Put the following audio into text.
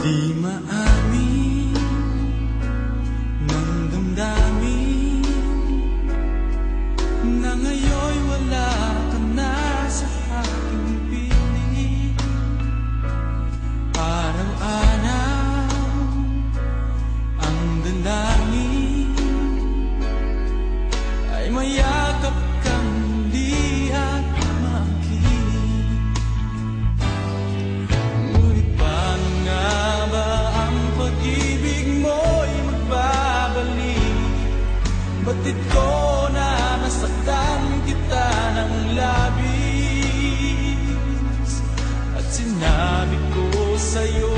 Di maamin ng damdamin na ngayon'y wala ka na sa aking piling. Araw-araw ang dalangin ay mayakap kang muli at makinig. Ngunit paano nga ba ang pag-ibig mo'y magbabalik? Batid ko na nasaktan kita ng labis at sinabi ko sa'yo